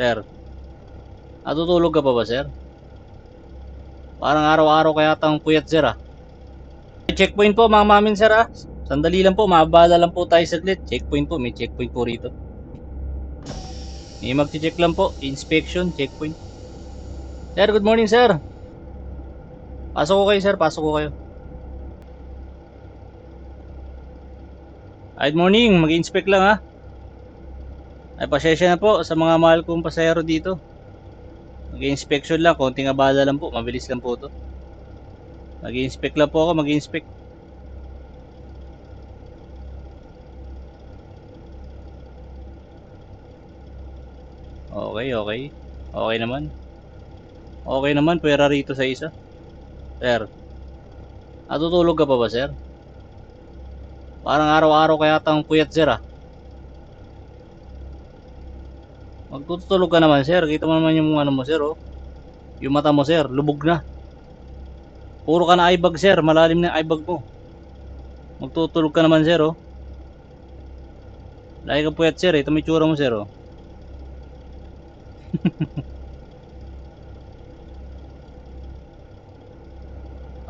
Sir, natutulog ka pa ba, sir? Parang araw-araw kaya tang puyat, sir, ah. Checkpoint po, mga mamin, sir, ah. Sandali lang po, mabala lang po tayo saglit. Checkpoint po, may checkpoint po rito. May magche-check lang po, inspection, checkpoint. Sir, good morning, sir. Pasok ko kayo, sir, pasok ko kayo. Good morning, mag-inspect lang, ha. Ay, pasensya na po sa mga mahal kong pasahero dito. Mag-inspection lang, konting abala lang po, mabilis lang po to. Mag-inspect lang po ako, mag-inspect. Okay, okay. Okay naman. Okay naman, pwera rito sa isa. Sir, natutulog ka pa ba, sir? Parang araw-araw kaya tang puyat, sir, ah. Magtutulog ka naman, sir. Kita mo naman yung ano mo, sir, oh. Yung mata mo, sir, lubog na. Puro ka na eye bag, sir. Malalim na eye bag mo. Magtutulog ka naman, sir, oh. Lagi ka puyat, sir, eh. Ito may tsura mo, sir, oh.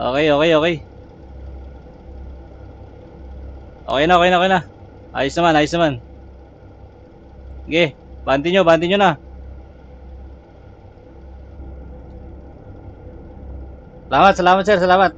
Okay, okay, okay. Okay na, okay na, okay na. Ayos naman, ayos naman. Sige, banti nyo na. Salamat, salamat, sir, salamat.